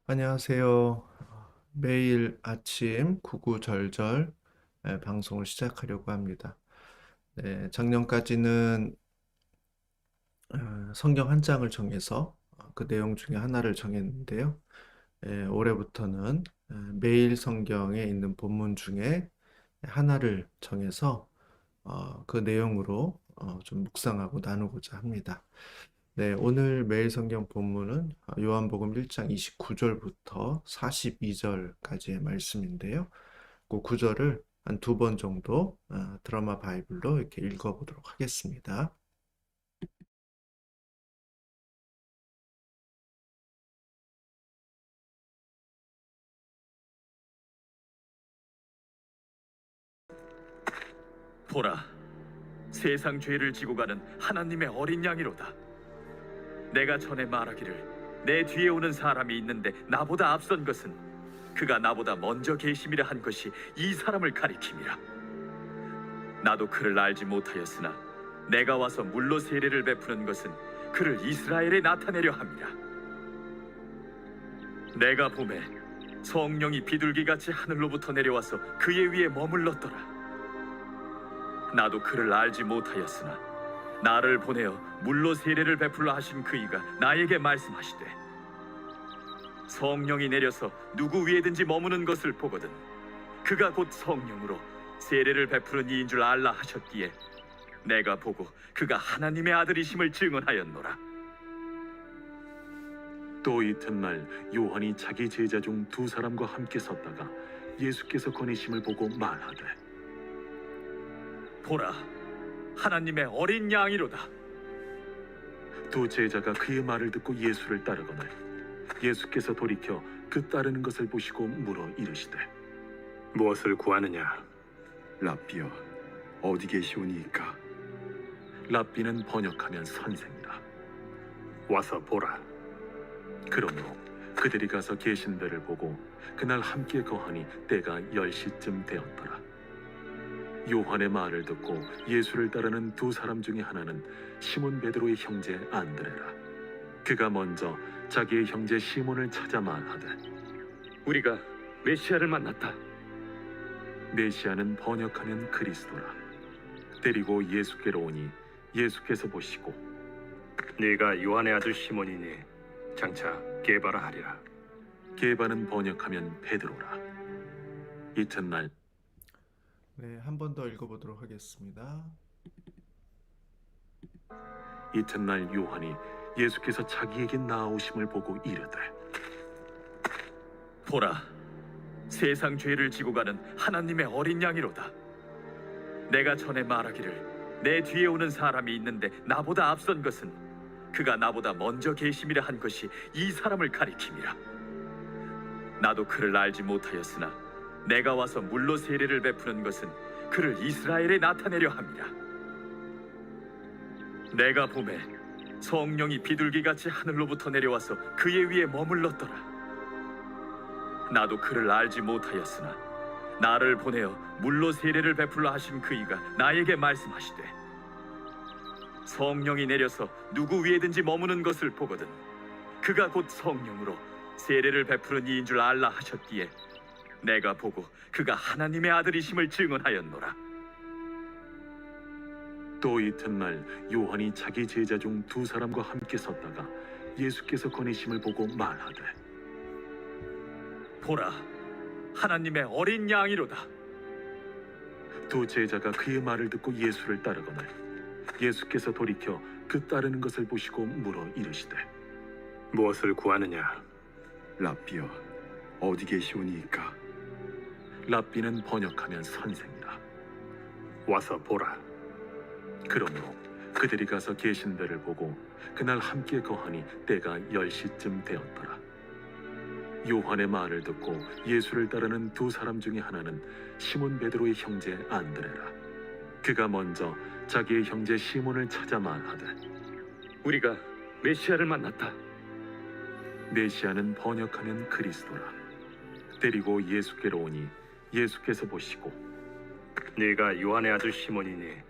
안녕하세요. 매일 아침 구구절절 방송을 시작하려고 합니다. 네, 작년까지는 성경 한 장을 정해서 그 내용 중에 하나를 정했는데요. 올해부터는 매일 성경에 있는 본문 중에 하나를 정해서 그 내용으로 좀 묵상하고 나누고자 합니다. 네, 오늘 매일 성경 본문은 요한복음 1장 29절부터 42절까지의 말씀인데요. 그 구절을 한 두 번 정도 드라마 바이블로 이렇게 읽어보도록 하겠습니다. 보라, 세상 죄를 지고 가는 하나님의 어린 양이로다. 내가 전에 말하기를 내 뒤에 오는 사람이 있는데 나보다 앞선 것은 그가 나보다 먼저 계심이라 한 것이 이 사람을 가리킴이라. 나도 그를 알지 못하였으나 내가 와서 물로 세례를 베푸는 것은 그를 이스라엘에 나타내려 함이라. 내가 보매 성령이 비둘기같이 하늘로부터 내려와서 그의 위에 머물렀더라. 나도 그를 알지 못하였으나 나를 보내어 물로 세례를 베풀라 하신 그이가 나에게 말씀하시되, 성령이 내려서 누구 위에든지 머무는 것을 보거든 그가 곧 성령으로 세례를 베푸는 이인 줄 알라 하셨기에 내가 보고 그가 하나님의 아들이심을 증언하였노라. 또 이튿날 요한이 자기 제자 중 두 사람과 함께 섰다가 예수께서 거니심을 보고 말하되, 보라, 하나님의 어린 양이로다. 두 제자가 그의 말을 듣고 예수를 따르거늘 예수께서 돌이켜 그 따르는 것을 보시고 물어 이르시되, 무엇을 구하느냐? 랍비여, 어디 계시오니이까? 랍비는 번역하면 선생이라. 와서 보라. 그러므로 그들이 가서 계신 데를 보고 그날 함께 거하니 때가 10시쯤 되었더라. 요한의 말을 듣고 예수를 따르는 두 사람 중에 하나는 시몬 베드로의 형제 안드레라. 그가 먼저 자기의 형제 시몬을 찾아 말하되, 우리가 메시아를 만났다. 메시아는 번역하면 그리스도라. 데리고 예수께로 오니 예수께서 보시고, 네가 요한의 아들 시몬이니 장차 게바라 하리라. 게바는 번역하면 베드로라. 이튿날 네, 한 번 더 읽어보도록 하겠습니다. 요한이 예수께서 자기에게 나아오심을 보고 이르되, 보라, 세상 죄를 지고 가는 하나님의 어린 양이로다. 내가 전에 말하기를 내 뒤에 오는 사람이 있는데 나보다 앞선 것은 그가 나보다 먼저 계심이라 한 것이 이 사람을 가리킴이라. 나도 그를 알지 못하였으나 내가 와서 물로 세례를 베푸는 것은 그를 이스라엘에 나타내려 함이라. 내가 보매 성령이 비둘기같이 하늘로부터 내려와서 그의 위에 머물렀더라. 나도 그를 알지 못하였으나 나를 보내어 물로 세례를 베풀라 하신 그이가 나에게 말씀하시되, 성령이 내려서 누구 위에든지 머무는 것을 보거든 그가 곧 성령으로 세례를 베푸는 이인 줄 알라 하셨기에 내가 보고 그가 하나님의 아들이심을 증언하였노라. 또 이튿날 요한이 자기 제자 중 두 사람과 함께 섰다가 예수께서 거니심을 보고 말하되, 보라, 하나님의 어린 양이로다. 두 제자가 그의 말을 듣고 예수를 따르거늘 예수께서 돌이켜 그 따르는 것을 보시고 물어 이르시되, 무엇을 구하느냐? 랍비여, 어디 계시오니이까? 랍비는 번역하면 선생이라. 와서 보라. 그러므로 그들이 가서 계신 데를 보고 그날 함께 거하니 때가 10시쯤 되었더라. 요한의 말을 듣고 예수를 따르는 두 사람 중에 하나는 시몬 베드로의 형제 안드레라. 그가 먼저 자기의 형제 시몬을 찾아 말하되, 우리가 메시아를 만났다. 메시아는 번역하면 그리스도라. 데리고 예수께로 오니 예수께서 보시고, 네가 요한의 아들 시몬이니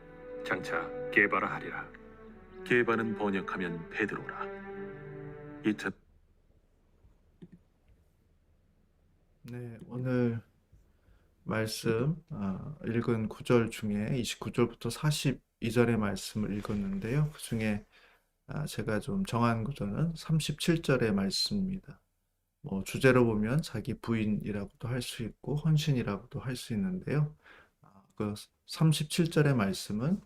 장차 게바라 하리라. 게바는 번역하면 베드로라. 네, 오늘 말씀 읽은 구절 중에 29절부터 42절의 말씀을 읽었는데요. 그 중에 제가 좀 정한 구절은 37절의 말씀입니다. 뭐 주제로 보면 자기 부인이라고도 할 수 있고 헌신이라고도 할 수 있는데요. 그 37절의 말씀은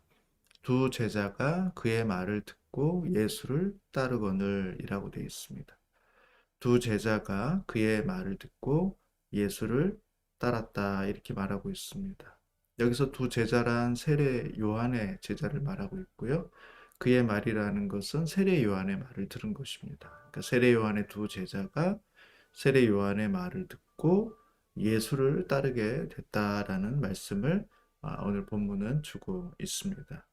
두 제자가 그의 말을 듣고 예수를 따르거늘이라고 되어 있습니다. 두 제자가 그의 말을 듣고 예수를 따랐다 이렇게 말하고 있습니다. 여기서 두 제자란 세례 요한의 제자를 말하고 있고요. 그의 말이라는 것은 세례 요한의 말을 들은 것입니다. 그러니까 세례 요한의 두 제자가 세례 요한의 말을 듣고 예수를 따르게 됐다라는 말씀을 오늘 본문은 주고 있습니다.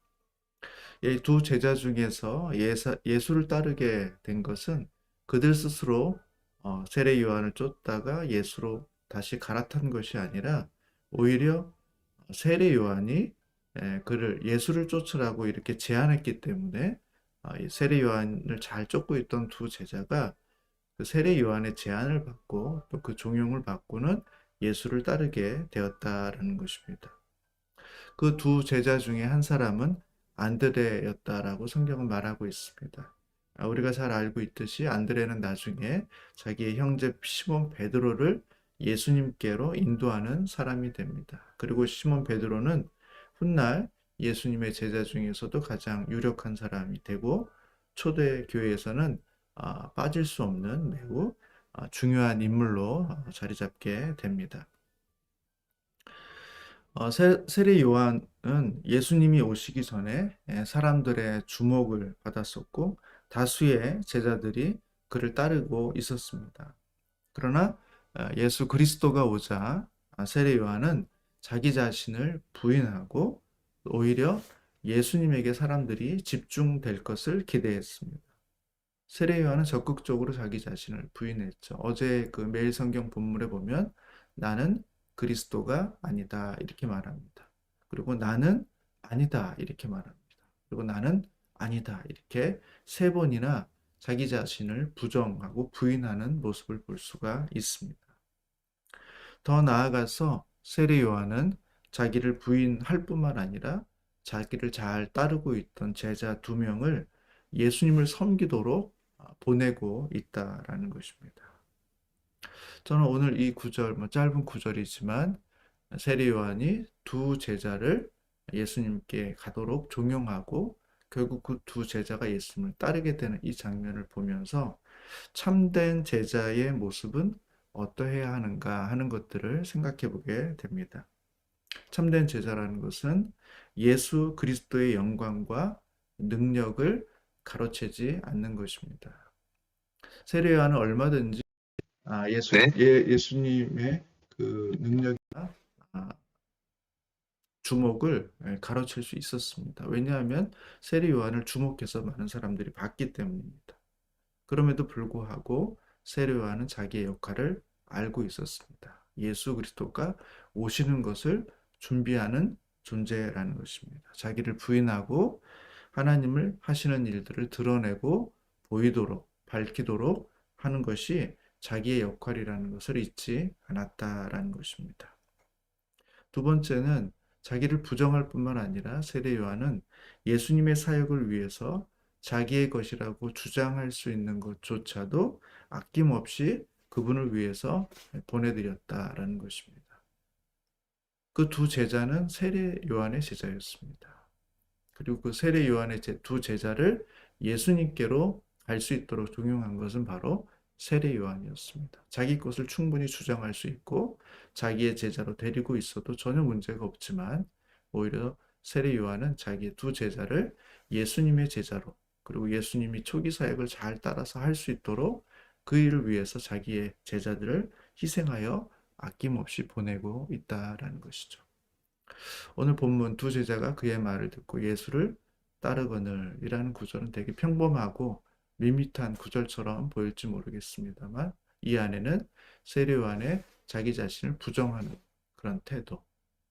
이 두 제자 중에서 예수를 따르게 된 것은 그들 스스로 세례 요한을 쫓다가 예수로 다시 갈아탄 것이 아니라 오히려 세례 요한이 그를 예수를 쫓으라고 이렇게 제안했기 때문에 이 세례 요한을 잘 쫓고 있던 두 제자가 그 세례 요한의 제안을 받고 또 그 종용을 받고는 예수를 따르게 되었다라는 것입니다. 그 두 제자 중에 한 사람은 안드레였다라고 성경은 말하고 있습니다. 우리가 잘 알고 있듯이 안드레는 나중에 자기의 형제 시몬 베드로를 예수님께로 인도하는 사람이 됩니다. 그리고 시몬 베드로는 훗날 예수님의 제자 중에서도 가장 유력한 사람이 되고 초대 교회에서는 빠질 수 없는 매우 중요한 인물로 자리 잡게 됩니다. 세례 요한은 예수님이 오시기 전에 사람들의 주목을 받았었고 다수의 제자들이 그를 따르고 있었습니다. 그러나 예수 그리스도가 오자 세례 요한은 자기 자신을 부인하고 오히려 예수님에게 사람들이 집중될 것을 기대했습니다. 세례 요한은 적극적으로 자기 자신을 부인했죠. 어제 그 매일 성경 본문에 보면 나는 그리스도가 아니다 이렇게 말합니다. 그리고 나는 아니다 이렇게 말합니다. 그리고 나는 아니다 이렇게 세 번이나 자기 자신을 부정하고 부인하는 모습을 볼 수가 있습니다. 더 나아가서 세례 요한은 자기를 부인할 뿐만 아니라 자기를 잘 따르고 있던 제자 2명을 예수님을 섬기도록 보내고 있다라는 것입니다. 저는 오늘 이 구절, 짧은 구절이지만 세례 요한이 두 제자를 예수님께 가도록 종용하고 결국 그 두 제자가 예수님을 따르게 되는 이 장면을 보면서 참된 제자의 모습은 어떠해야 하는가 하는 것들을 생각해 보게 됩니다. 참된 제자라는 것은 예수 그리스도의 영광과 능력을 가로채지 않는 것입니다. 세례 요한은 얼마든지 예수님의 그 능력이나 주목을 가로챌 수 있었습니다. 왜냐하면 세례 요한을 주목해서 많은 사람들이 봤기 때문입니다. 그럼에도 불구하고 세례 요한은 자기의 역할을 알고 있었습니다. 예수 그리스도가 오시는 것을 준비하는 존재라는 것입니다. 자기를 부인하고 하나님을 하시는 일들을 드러내고 보이도록 밝히도록 하는 것이 자기의 역할이라는 것을 잊지 않았다라는 것입니다. 두 번째는 자기를 부정할 뿐만 아니라 세례 요한은 예수님의 사역을 위해서 자기의 것이라고 주장할 수 있는 것조차도 아낌없이 그분을 위해서 보내드렸다라는 것입니다. 그 두 제자는 세례 요한의 제자였습니다. 그리고 그 세례 요한의 두 제자를 예수님께로 갈 수 있도록 종용한 것은 바로 세례 요한이었습니다. 자기 것을 충분히 주장할 수 있고 자기의 제자로 데리고 있어도 전혀 문제가 없지만 오히려 세례 요한은 자기의 두 제자를 예수님의 제자로 그리고 예수님이 초기 사역을 잘 따라서 할 수 있도록 그 일을 위해서 자기의 제자들을 희생하여 아낌없이 보내고 있다라는 것이죠. 오늘 본문 두 제자가 그의 말을 듣고 예수를 따르거늘이라는 구절은 되게 평범하고 밋밋한 구절처럼 보일지 모르겠습니다만 이 안에는 세례 요한의 자기 자신을 부정하는 그런 태도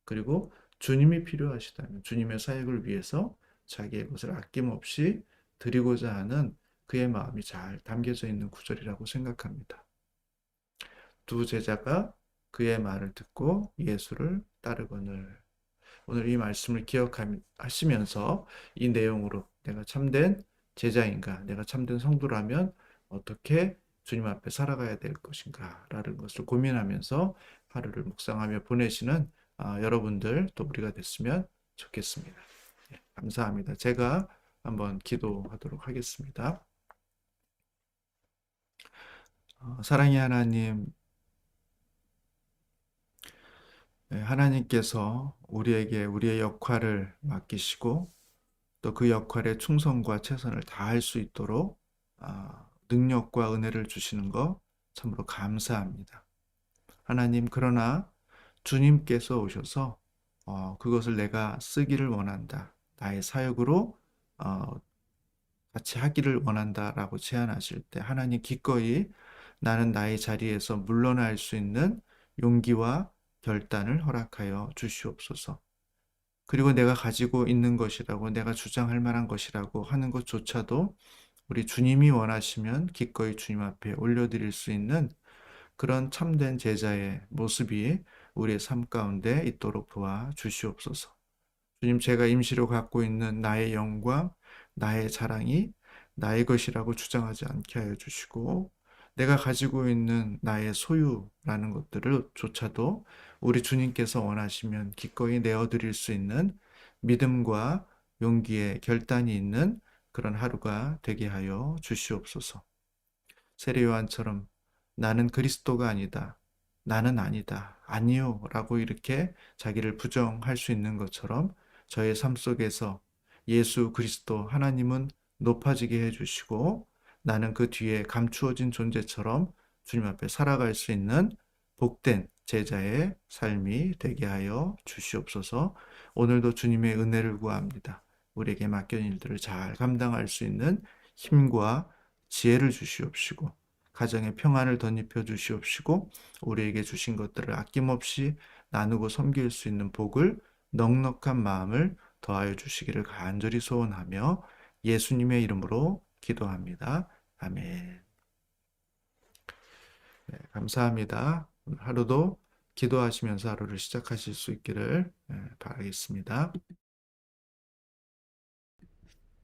그리고 주님이 필요하시다면 주님의 사역을 위해서 자기의 것을 아낌없이 드리고자 하는 그의 마음이 잘 담겨져 있는 구절이라고 생각합니다. 두 제자가 그의 말을 듣고 예수를 따르거늘. 오늘 이 말씀을 기억하시면서 이 내용으로 내가 참된 제자인가, 내가 참된 성도라면 어떻게 주님 앞에 살아가야 될 것인가 라는 것을 고민하면서 하루를 묵상하며 보내시는 여러분들 또 우리가 됐으면 좋겠습니다. 예, 감사합니다. 제가 한번 기도하도록 하겠습니다. 사랑의 하나님, 하나님께서 우리에게 우리의 역할을 맡기시고 또 그 역할에 충성과 최선을 다할 수 있도록 능력과 은혜를 주시는 것 참으로 감사합니다. 하나님, 그러나 주님께서 오셔서 그것을 내가 쓰기를 원한다. 나의 사역으로 같이 하기를 원한다라고 제안하실 때 하나님 기꺼이 나는 나의 자리에서 물러날 수 있는 용기와 결단을 허락하여 주시옵소서. 그리고 내가 가지고 있는 것이라고 내가 주장할 만한 것이라고 하는 것조차도 우리 주님이 원하시면 기꺼이 주님 앞에 올려드릴 수 있는 그런 참된 제자의 모습이 우리의 삶 가운데 있도록 도와 주시옵소서. 주님, 제가 임시로 갖고 있는 나의 영광, 나의 자랑이 나의 것이라고 주장하지 않게 하여 주시고, 내가 가지고 있는 나의 소유라는 것들을 조차도 우리 주님께서 원하시면 기꺼이 내어드릴 수 있는 믿음과 용기의 결단이 있는 그런 하루가 되게 하여 주시옵소서. 세례 요한처럼 나는 그리스도가 아니다. 나는 아니다. 아니요. 라고 이렇게 자기를 부정할 수 있는 것처럼 저의 삶 속에서 예수 그리스도 하나님은 높아지게 해주시고 나는 그 뒤에 감추어진 존재처럼 주님 앞에 살아갈 수 있는 복된 제자의 삶이 되게 하여 주시옵소서. 오늘도 주님의 은혜를 구합니다. 우리에게 맡겨진 일들을 잘 감당할 수 있는 힘과 지혜를 주시옵시고 가정에 평안을 덧입혀 주시옵시고 우리에게 주신 것들을 아낌없이 나누고 섬길 수 있는 복을 넉넉한 마음을 더하여 주시기를 간절히 소원하며 예수님의 이름으로 기도합니다. 아멘. 네, 감사합니다. 오늘 하루도 기도하시면서 하루를 시작하실 수 있기를 바라겠습니다.